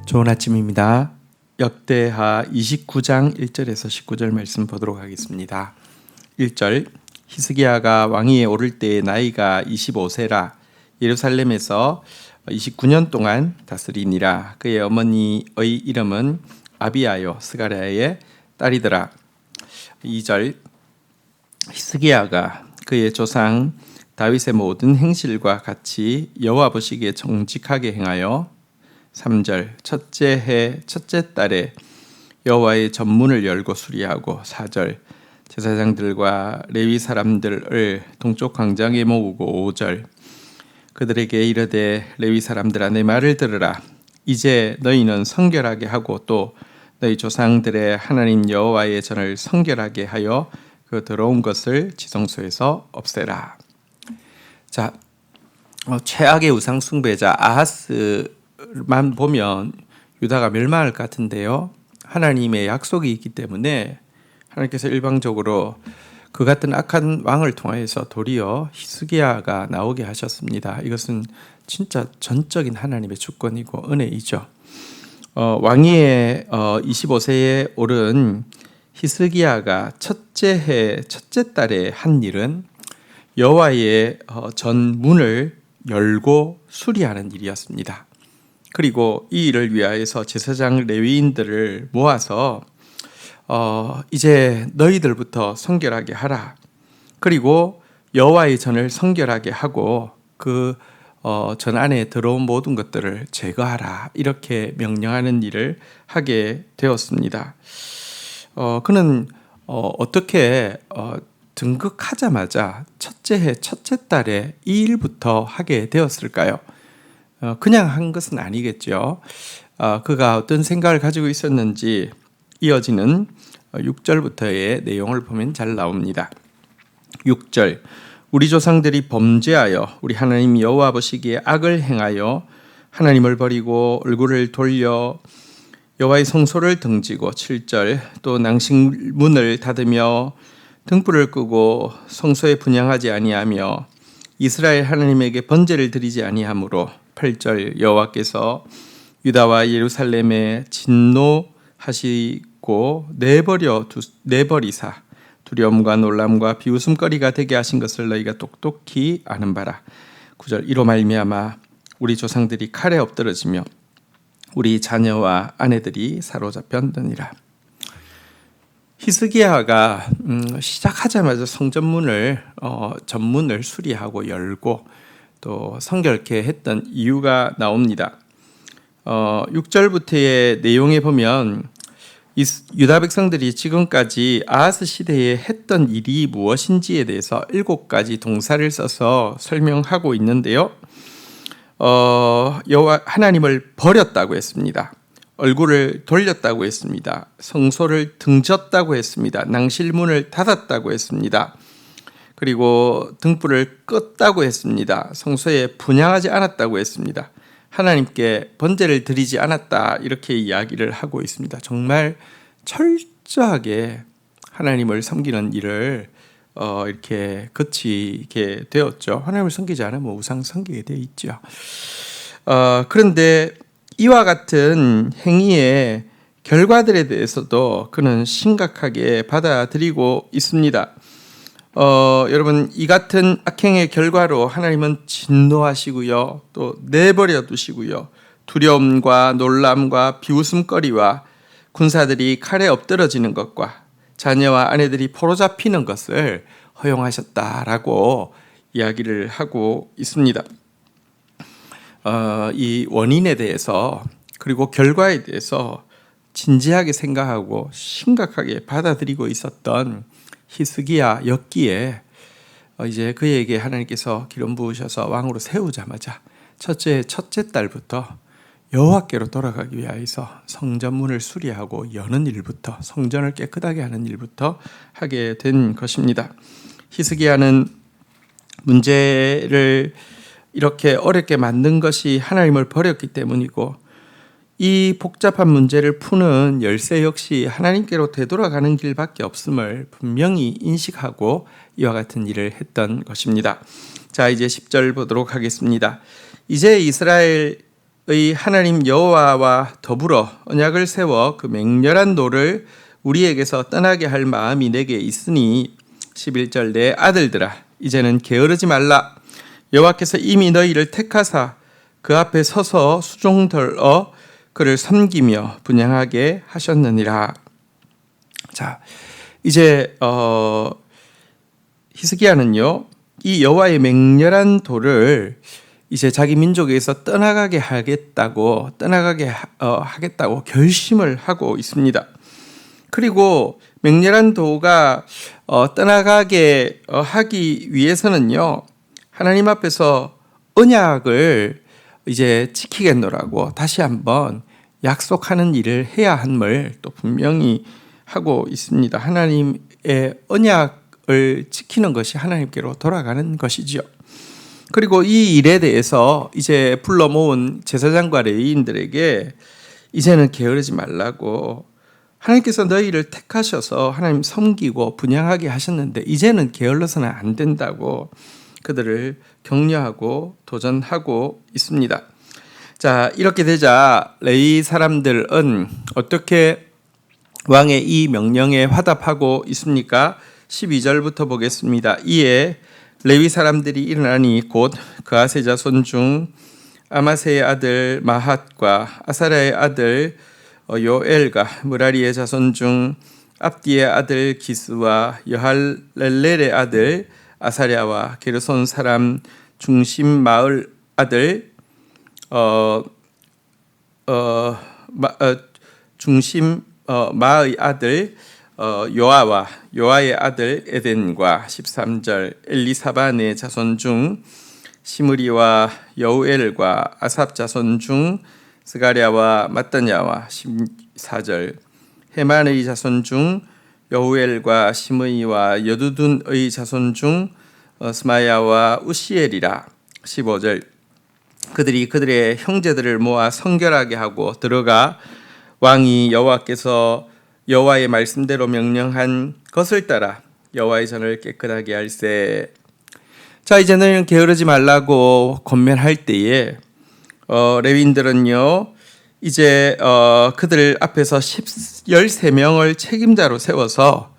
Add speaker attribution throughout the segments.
Speaker 1: 좋은 아침입니다. 역대하 29장 1절에서 19절 말씀 보도록 하겠습니다. 1절 히스기야가 왕위에 오를 때의 나이가 25세라 예루살렘에서 29년 동안 다스리니라. 그의 어머니의 이름은 아비야요 스가랴의 딸이더라. 2절 히스기야가 그의 조상 다윗의 모든 행실과 같이 여호와 보시기에 정직하게 행하여 3절 첫째 해 첫째 달에 여호와의 전문을 열고 수리하고 4절 제사장들과 레위 사람들을 동쪽 광장에 모으고 5절 그들에게 이르되 레위 사람들아 내 말을 들으라. 이제 너희는 성결하게 하고 또 너희 조상들의 하나님 여호와의 전을 성결하게 하여 그 더러운 것을 지성소에서 없애라. 자, 최악의 우상 숭배자 아하스만 보면 유다가 멸망할 것 같은데요. 하나님의 약속이 있기 때문에 하나님께서 일방적으로 그 같은 악한 왕을 통하여서 도리어 히스기야가 나오게 하셨습니다. 이것은 진짜 전적인 하나님의 주권이고 은혜이죠. 왕위에 25세에 오른 히스기야가 첫째 해 첫째 달에 한 일은 여호와의 전 문을 열고 수리하는 일이었습니다. 그리고 이 일을 위하여서 제사장 레위인들을 모아서 이제 너희들부터 성결하게 하라. 그리고 여호와의 전을 성결하게 하고 그 전 안에 들어온 모든 것들을 제거하라. 이렇게 명령하는 일을 하게 되었습니다. 그는 어떻게 등극하자마자 첫째 해 첫째 달에 이 일부터 하게 되었을까요? 그냥 한 것은 아니겠죠. 그가 어떤 생각을 가지고 있었는지 이어지는 6절부터의 내용을 보면 잘 나옵니다. 6절 우리 조상들이 범죄하여 우리 하나님 여호와 보시기에 악을 행하여 하나님을 버리고 얼굴을 돌려 여호와의 성소를 등지고 7절 또 낭식문을 닫으며 등불을 끄고 성소에 분향하지 아니하며 이스라엘 하나님에게 번제를 드리지 아니하므로 8절 여호와께서 유다와 예루살렘에 진노하시고 내버리사 두려움과 놀람과 비웃음거리가 되게 하신 것을 너희가 똑똑히 아는 바라. 9절 이로 말미암아 우리 조상들이 칼에 엎드러지며 우리 자녀와 아내들이 사로잡혔느니라. 히스기야가 시작하자마자 성전문을 전문을 수리하고 열고 또 성결케 했던 이유가 나옵니다. 6절부터의 내용에 보면 유다 백성들이 지금까지 아하스 시대에 했던 일이 무엇인지에 대해서 7가지 동사를 써서 설명하고 있는데요. 여호와 하나님을 버렸다고 했습니다. 얼굴을 돌렸다고 했습니다. 성소를 등졌다고 했습니다. 낭실문을 닫았다고 했습니다. 그리고 등불을 껐다고 했습니다. 성소에 분향하지 않았다고 했습니다. 하나님께 번제를 드리지 않았다 이렇게 이야기를 하고 있습니다. 정말 철저하게 하나님을 섬기는 일을 이렇게 거치게 되었죠. 하나님을 섬기지 않으면 우상 섬기게 되어 있죠. 그런데 이와 같은 행위의 결과들에 대해서도 그는 심각하게 받아들이고 있습니다. 여러분 이 같은 악행의 결과로 하나님은 진노하시고요. 또 내버려 두시고요. 두려움과 놀람과 비웃음거리와 군사들이 칼에 엎드러지는 것과 자녀와 아내들이 포로 잡히는 것을 허용하셨다라고 이야기를 하고 있습니다. 이 원인에 대해서 그리고 결과에 대해서 진지하게 생각하고 심각하게 받아들이고 있었던 히스기야였기에 이제 그에게 하나님께서 기름 부으셔서 왕으로 세우자마자 첫째 달부터 여호와께로 돌아가기 위하여서 성전문을 수리하고 여는 일부터 성전을 깨끗하게 하는 일부터 하게 된 것입니다. 히스기야는 문제를 이렇게 어렵게 만든 것이 하나님을 버렸기 때문이고 이 복잡한 문제를 푸는 열쇠 역시 하나님께로 되돌아가는 길밖에 없음을 분명히 인식하고 이와 같은 일을 했던 것입니다. 자, 이제 10절 보도록 하겠습니다. 이제 이스라엘 하나님 여호와와 더불어 언약을 세워 그 맹렬한 노를 우리에게서 떠나게 할 마음이 내게 있으니 11절 내 아들들아 이제는 게으르지 말라. 여호와께서 이미 너희를 택하사 그 앞에 서서 수종들어 그를 섬기며 분향하게 하셨느니라. 자, 이제 히스기야는요 이 여호와의 맹렬한 도를 이제 자기 민족에서 떠나가게 하겠다고 결심을 하고 있습니다. 그리고 맹렬한 도가 떠나가게 하기 위해서는요 하나님 앞에서 언약을 이제 지키겠노라고 다시 한번 약속하는 일을 해야 함을 또 분명히 하고 있습니다. 하나님의 언약을 지키는 것이 하나님께로 돌아가는 것이지요. 그리고 이 일에 대해서 이제 불러 모은 제사장과 레위인들에게 이제는 게으르지 말라고, 하나님께서 너희를 택하셔서 하나님 섬기고 분향하게 하셨는데 이제는 게을러서는 안 된다고 그들을 격려하고 도전하고 있습니다. 자, 이렇게 되자 레위 사람들은 어떻게 왕의 이 명령에 화답하고 있습니까? 12절부터 보겠습니다. 이에 레위 사람들이 일어나니 곧 그아세 자손 중 아마세의 아들 마핫과 아사랴의 아들 요엘과 무라리의 자손 중 압디의 아들 기스와 여할렐렐의 아들 아사랴와 게르손 사람 중심 마을 아들 마의 아들 요아와 요아의 아들 에덴과 13절 엘리사반의 자손 중 시므리와 여우엘과 아삽 자손 중 스가랴와 마따냐와 14절 헤만의 자손 중 여우엘과 시므이와 여두둔의 자손 중 스마야와 우시엘이라. 15절 그들이 그들의 형제들을 모아 성결하게 하고 들어가 왕이 여호와께서 여호와의 말씀대로 명령한 것을 따라 여호와의 전을 깨끗하게 할세. 자, 이제 너희는 게으르지 말라고 권면할 때에 레위인들은요 이제 그들 앞에서 13명을 책임자로 세워서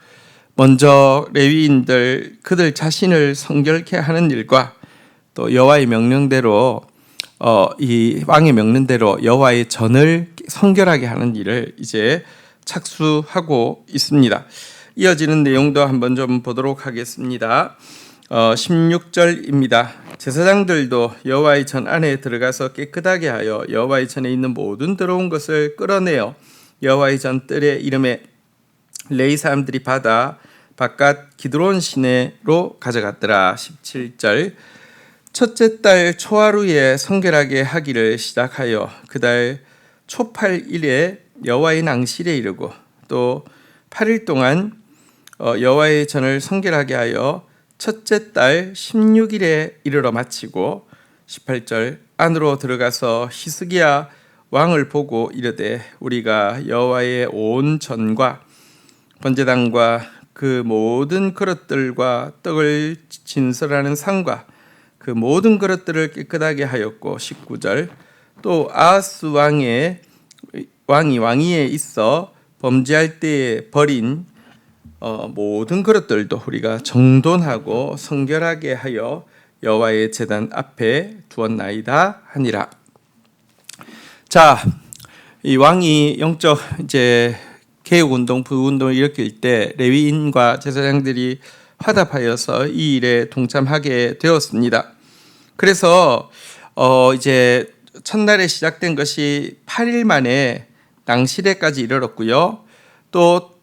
Speaker 1: 먼저 레위인들 그들 자신을 성결케 하는 일과 또 여호와의 명령대로 이 왕의 명령대로 여호와의 전을 성결하게 하는 일을 이제 착수하고 있습니다. 이어지는 내용도 한번 좀 보도록 하겠습니다. 16절입니다. 제사장들도 여호와의 전 안에 들어가서 깨끗하게 하여 여호와의 전에 있는 모든 더러운 것을 끌어내어 여호와의 전 뜰에 이름에 레위 사람들이 받아 바깥 기드론 시내로 가져갔더라. 17절 첫째 달 초하루에 성결하게 하기를 시작하여 그 달 초 8일에 여호와의 낭실에 이르고 또 8일 동안 여호와의 전을 성결하게 하여 첫째 달 16일에 이르러 마치고 18절 안으로 들어가서 히스기야 왕을 보고 이르되 우리가 여호와의 온 전과 번제단과 그 모든 그릇들과 떡을 진설하는 상과 그 모든 그릇들을 깨끗하게 하였고 19절 또 아하스 왕이 왕위에 있어 범죄할 때에 버린 모든 그릇들도 우리가 정돈하고 성결하게 하여 여호와의 제단 앞에 두었나이다 하니라. 자, 이 왕이 영적 이제 개혁 운동, 부운동을 일으킬 때 레위인과 제사장들이 화답하여서 이 일에 동참하게 되었습니다. 그래서 이제 첫날에 시작된 것이 8일 만에 낭실에까지 이르렀고요. 또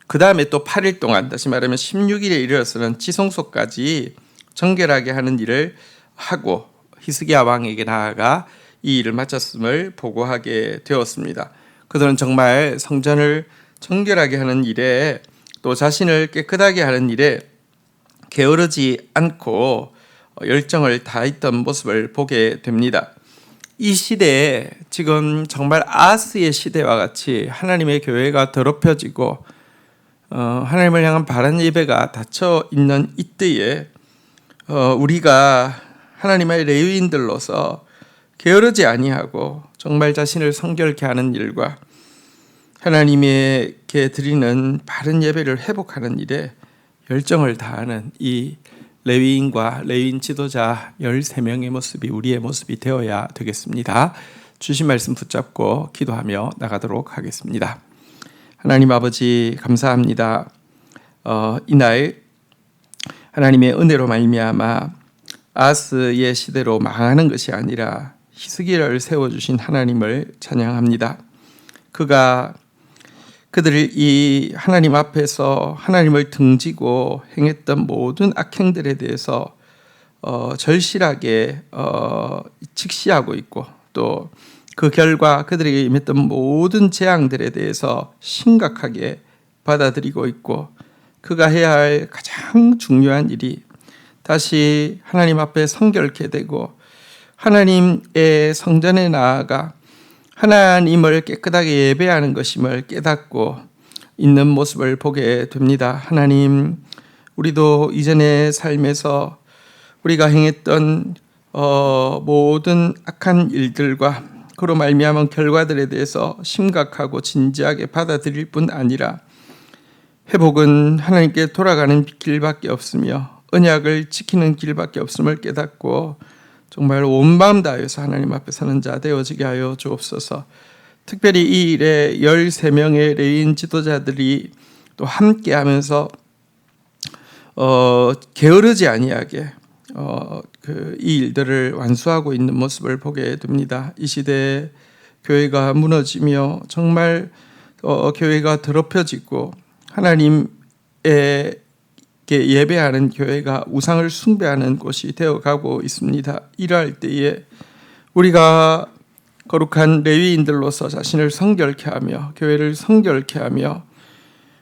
Speaker 1: 그 다음에 또 8일 동안 다시 말하면 16일에 이르러서는 지성소까지 정결하게 하는 일을 하고 히스기야 왕에게 나아가 이 일을 마쳤음을 보고하게 되었습니다. 그들은 정말 성전을 정결하게 하는 일에 또 자신을 깨끗하게 하는 일에 게으르지 않고 열정을 다했던 모습을 보게 됩니다. 이 시대에 지금 정말 아하스의 시대와 같이 하나님의 교회가 더럽혀지고 하나님을 향한 바른 예배가 닫혀 있는 이때에 우리가 하나님의 레위인들로서 게으르지 아니하고 정말 자신을 성결케 하는 일과 하나님에게 드리는 바른 예배를 회복하는 일에 열정을 다하는 이 레위인과 레위인 지도자 13명의 모습이 우리의 모습이 되어야 되겠습니다. 주신 말씀 붙잡고 기도하며 나가도록 하겠습니다. 하나님 아버지 감사합니다. 이날 하나님의 은혜로 말미암아 아하스의 시대로 망하는 것이 아니라 히스기야를 세워주신 하나님을 찬양합니다. 그들을 이 하나님 앞에서 하나님을 등지고 행했던 모든 악행들에 대해서 절실하게 직시하고 있고 또 그 결과 그들에게 임했던 모든 재앙들에 대해서 심각하게 받아들이고 있고 그가 해야 할 가장 중요한 일이 다시 하나님 앞에 성결케 되고 하나님의 성전에 나아가 하나님을 깨끗하게 예배하는 것임을 깨닫고 있는 모습을 보게 됩니다. 하나님, 우리도 이전의 삶에서 우리가 행했던 모든 악한 일들과 그로 말미암은 결과들에 대해서 심각하고 진지하게 받아들일 뿐 아니라 회복은 하나님께 돌아가는 길밖에 없으며 언약을 지키는 길밖에 없음을 깨닫고 정말 온 마음 다해서 하나님 앞에 서는 자 되어지게 하여 주옵소서. 특별히 이 일에 13명의 레위인 지도자들이 또 함께 하면서 게으르지 아니하게 이 일들을 완수하고 있는 모습을 보게 됩니다. 이 시대에 교회가 무너지며 정말 교회가 더럽혀지고 하나님에게 예배하는 교회가 우상을 숭배하는 곳이 되어가고 있습니다. 이러할 때에 우리가 거룩한 레위인들로서 자신을 성결케 하며 교회를 성결케 하며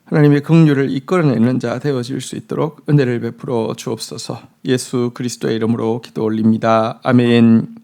Speaker 1: 하나님의 긍휼을 이끌어내는 자 되어질 수 있도록 은혜를 베풀어 주옵소서. 예수 그리스도의 이름으로 기도 올립니다. 아멘.